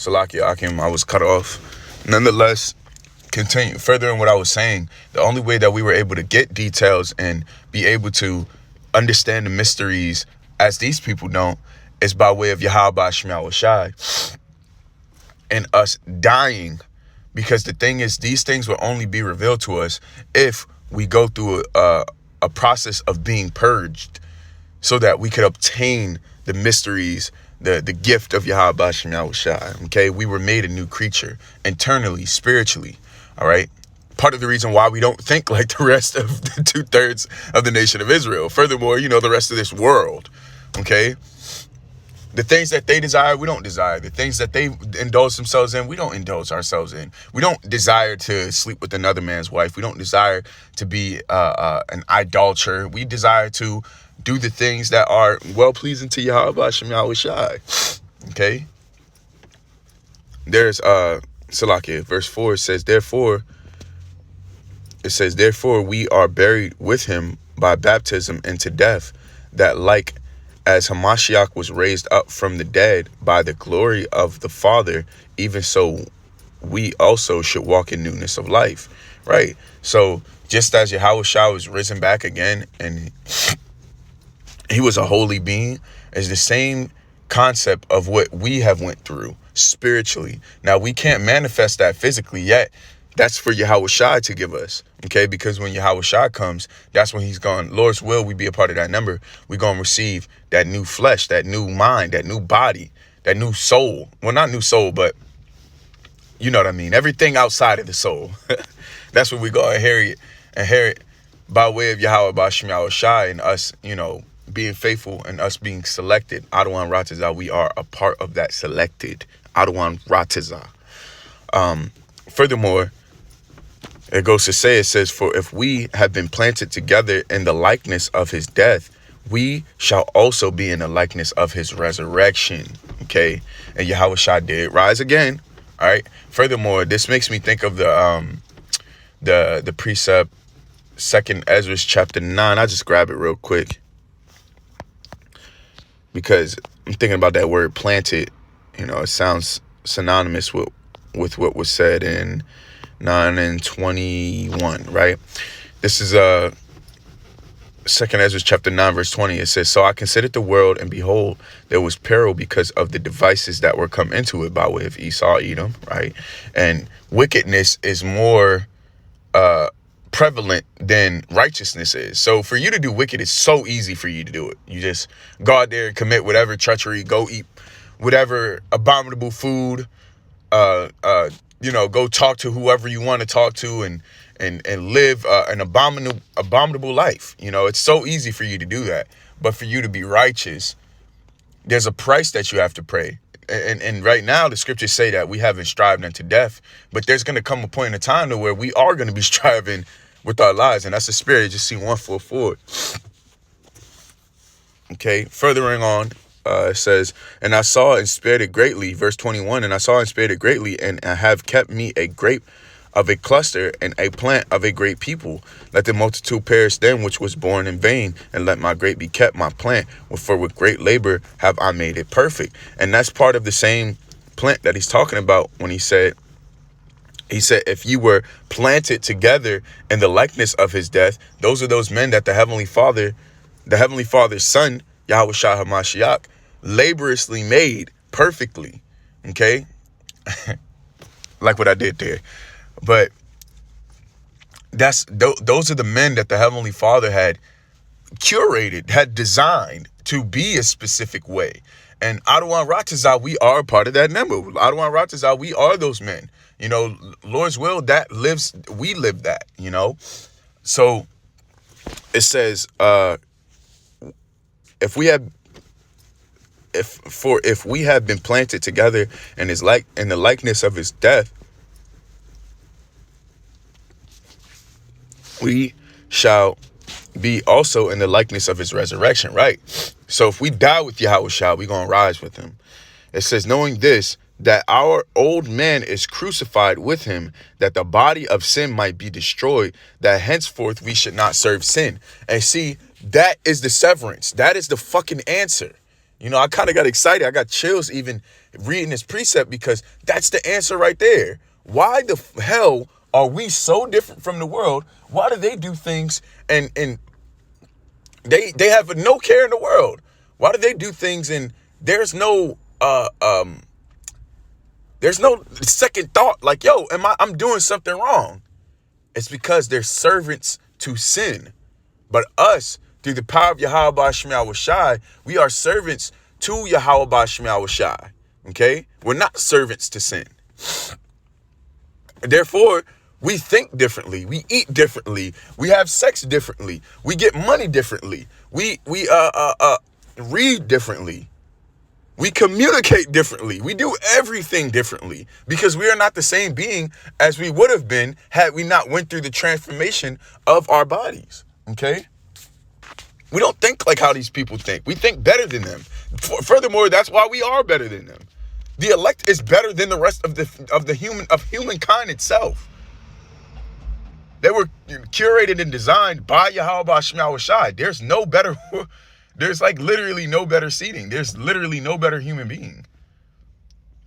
Salakia Akim, I was cut off. Nonetheless, continue further in what I was saying. The only way that we were able to get details and be able to understand the mysteries as these people don't is by way of yahawashi and us dying. Because the thing is, these things will only be revealed to us if we go through a process of being purged so that we could obtain the mysteries, the gift of Yahawashi. Okay, we were made a new creature internally, spiritually. All right. Part of the reason why we don't think like the rest of the 2/3 of the nation of Israel. Furthermore, the rest of this world. Okay. The things that they desire, we don't desire. The things that they indulge themselves in, we don't indulge ourselves in. We don't desire to sleep with another man's wife. We don't desire to be an idolater. We desire to do the things that are well-pleasing to Yahweh Shem Yahweh Shai. Okay? There's Salakia, verse 4, it says, therefore we are buried with him by baptism into death, that like as Hamashiach was raised up from the dead by the glory of the Father, even so we also should walk in newness of life. Right? So just as Yahawashi was risen back again and he was a holy being, is the same concept of what we have went through spiritually. Now, we can't manifest that physically yet. That's for Yahawashi to give us, okay? Because when Yahawashi comes, that's when he's gone. Lord's will, we be a part of that number. We're going to receive that new flesh, that new mind, that new body, that new soul. Well, not new soul, but you know what I mean? Everything outside of the soul. That's what we're going to inherit by way of Yahweh B'Shem Yahawashi and us, being faithful and us being selected. Adawan Ratazah, we are a part of that selected. Adawan Ratazah. Furthermore, it goes to say, it says, for if we have been planted together in the likeness of his death, we shall also be in the likeness of his resurrection. Okay. And Yahawashi did rise again. All right. Furthermore, this makes me think of the precept, 2nd Ezra chapter 9. I'll just grab it real quick, because I'm thinking about that word planted. It sounds synonymous with what was said in 9 and 21, right? This is 2nd Ezra chapter 9, verse 20. It says, so I considered the world, and behold, there was peril because of the devices that were come into it by way of Esau, Edom, right? And wickedness is more prevalent than righteousness is. So for you to do wicked, it's so easy for you to do it. You just go out there and commit whatever treachery, go eat whatever abominable food, go talk to whoever you want to talk to and live an abominable life. It's so easy for you to do that. But for you to be righteous, there's a price that you have to pay. And right now, the scriptures say that we haven't strived unto death, but there's going to come a point in time to where we are going to be striving with our lives. And that's the spirit. Just see 144. Okay. Furthering on, it says, and I saw and spared it greatly. Verse 21. And I saw and spared it greatly, and I have kept me a grape of a cluster and a plant of a great people. Let the multitude perish then which was born in vain, and let my grape be kept, my plant, for with great labor have I made it perfect. And that's part of the same plant that he's talking about when he said, if you were planted together in the likeness of his death, those are those men that the Heavenly Father's Son, Yahawashi HaMashiach, laboriously made perfectly. Okay? Like what I did there. But those are the men that the Heavenly Father had curated, had designed to be a specific way. And Adawan Ratazah, we are a part of that number. Adawan Ratazah, we are those men. Lord's will, we live that, So it says, if we have been planted together in in the likeness of his death, we shall be also in the likeness of his resurrection, right? So if we die with Yahawashi, we're going to rise with him. It says, knowing this, that our old man is crucified with him, that the body of sin might be destroyed, that henceforth we should not serve sin. And see, that is the severance. That is the fucking answer. I kind of got excited. I got chills even reading this precept, because that's the answer right there. Why the hell are we so different from the world? Why do they do things and they have no care in the world? Why do they do things and there's no second thought like, yo, I'm doing something wrong? It's because they're servants to sin. But us, through the power of Yahweh Shema Shai, we are servants to Yahweh Shema Shai. Okay? We're not servants to sin. Therefore, we think differently. We eat differently. We have sex differently. We get money differently. We read differently. We communicate differently. We do everything differently, because we are not the same being as we would have been had we not went through the transformation of our bodies. Okay? We don't think like how these people think. We think better than them. Furthermore, that's why we are better than them. The elect is better than the rest of humankind itself. They were curated and designed by Yahweh Shema Shai. There's no better. There's like literally no better seating. There's literally no better human being.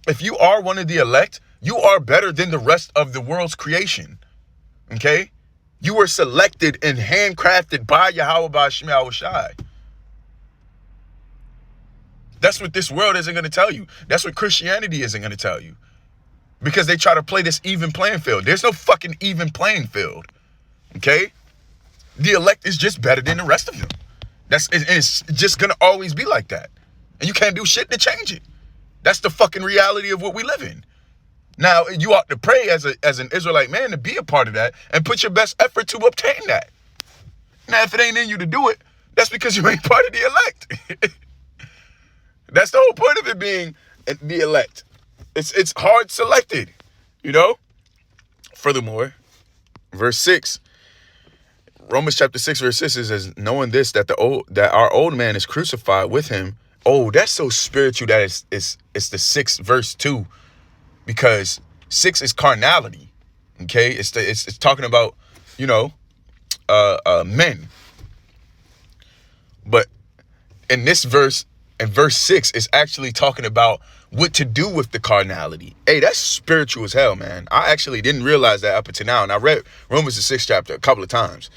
If you are one of the elect, you are better than the rest of the world's creation. Okay? You were selected and handcrafted by Yahweh Shema Shai. That's what this world isn't going to tell you. That's what Christianity isn't going to tell you. Because they try to play this even playing field. There's no fucking even playing field. Okay? The elect is just better than the rest of them. It's just going to always be like that. And you can't do shit to change it. That's the fucking reality of what we live in. Now, you ought to pray as an Israelite man to be a part of that and put your best effort to obtain that. Now, if it ain't in you to do it, that's because you ain't part of the elect. That's the whole point of it being the elect. It's hard selected, Furthermore, verse 6, Romans chapter 6, verse 6 says, knowing this, that our old man is crucified with him. Oh, that's so spiritual that it's the 6th verse too, because 6 is carnality. Okay, it's talking about men. But in this verse, in verse 6, is actually talking about what to do with the carnality. Hey, that's spiritual as hell, man. I actually didn't realize that up until now, and I read Romans the 6th chapter a couple of times.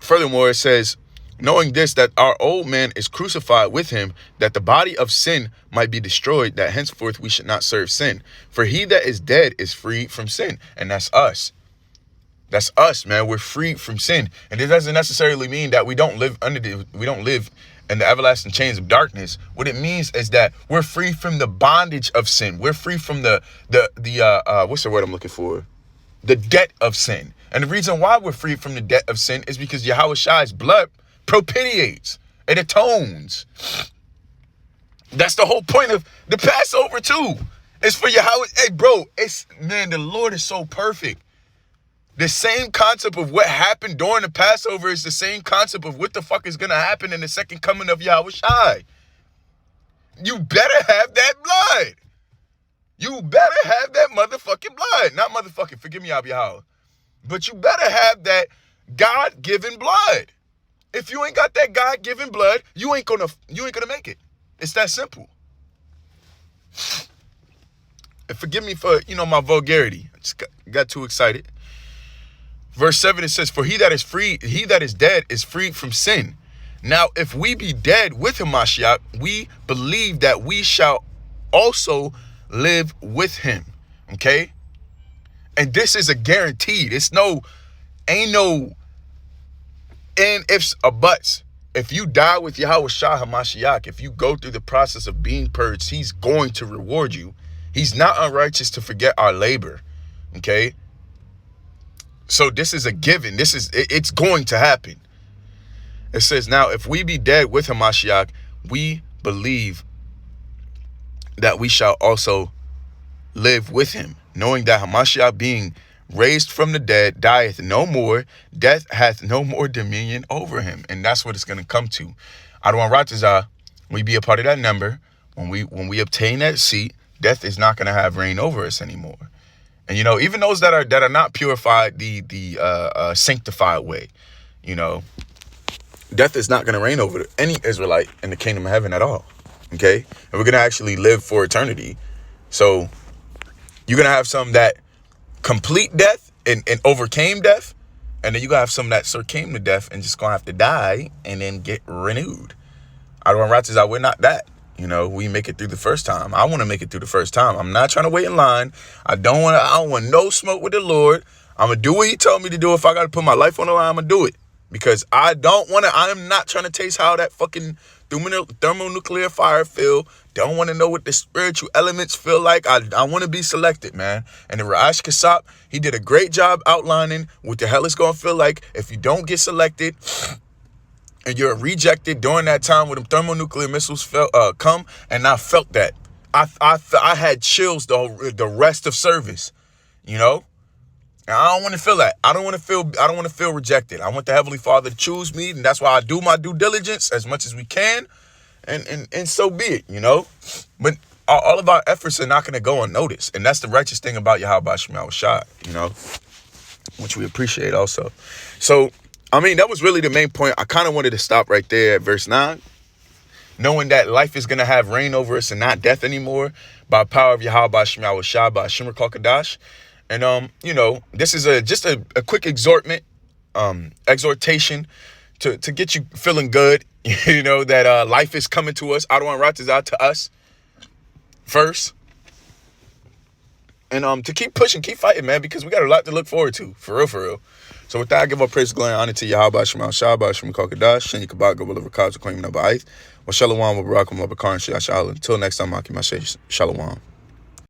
Furthermore, it says, knowing this, that our old man is crucified with him, that the body of sin might be destroyed, that henceforth we should not serve sin. For he that is dead is freed from sin. And that's us. That's us, man. We're freed from sin. And it doesn't necessarily mean that we don't live in the everlasting chains of darkness. What it means is that we're free from the bondage of sin. We're free from the what's the word I'm looking for? The debt of sin. And the reason why we're free from the debt of sin is because Yahweh Shai's blood propitiates. It atones. That's the whole point of the Passover too. It's for Yahweh. Hey, bro, the Lord is so perfect. The same concept of what happened during the Passover is the same concept of what the fuck is going to happen in the second coming of Yahweh Shai. You better have that blood. You better have that motherfucking blood. Not motherfucking, forgive me, Yahweh. But you better have that God-given blood. If you ain't got that God-given blood, you ain't gonna make it. It's that simple. And forgive me for, my vulgarity. I just got too excited. Verse 7, it says, for he that is dead is freed from sin. Now, if we be dead with Hamashiach, we believe that we shall also live with him. Okay? And this is a guaranteed. Ain't no and ifs or buts. If you die with Yahweh Shah Hamashiach, if you go through the process of being purged, he's going to reward you. He's not unrighteous to forget our labor. Okay? So this is a given. It's going to happen. It says, now, if we be dead with Hamashiach, we believe that we shall also live with him, knowing that Hamashiach, being raised from the dead, dieth no more, death hath no more dominion over him. And that's what it's going to come to. Adon Ratazah, we be a part of that number. When we obtain that seat, death is not going to have reign over us anymore. And even those that are not purified the sanctified way, death is not going to reign over any Israelite in the kingdom of heaven at all. Okay? And we're going to actually live for eternity. So you're going to have some that complete death and overcame death. And then you're going to have some that came to death and just going to have to die and then get renewed. Adawan Ratazah, we're not that. You know, we make it through the first time. I want to make it through the first time. I'm not trying to wait in line. I don't want no smoke with the Lord. I'm going to do what he told me to do. If I got to put my life on the line, I'm going to do it. Because I am not trying to taste how that fucking thermonuclear fire feel. Don't want to know what the spiritual elements feel like. I want to be selected, man. And the Ra'ash Kassab, he did a great job outlining what the hell it's going to feel like if you don't get selected and you're rejected during that time when them thermonuclear missiles come. And I felt that. I had chills the rest of service, you know? And I don't want to feel that. I don't want to feel rejected. I want the Heavenly Father to choose me, and that's why I do my due diligence as much as we can. And so be it, you know? But all of our efforts are not going to go unnoticed. And that's the righteous thing about Yahawashi, you know? Which we appreciate also. So, I mean, that was really the main point. I kind of wanted to stop right there at verse 9. Knowing that life is going to have reign over us and not death anymore by power of Yahweh by Shimmer Kalkadash. And, you know, this is just a quick exhortation to get you feeling good, you know, that life is coming to us. Adawan Ratazah to us first. And to keep pushing, keep fighting, man, because we got a lot to look forward to. For real, for real. So with that, I give all praise, glory, and honor to Yahweh Shema Shabbat, Shema Kalkadash, Sheni Kabak, Gabal of Rakaz, Queen Naba'ith, Wa Shalom, Wa Barakum, Wa Bakar, and Shah. Until next time, Aki Mashay, Shalom.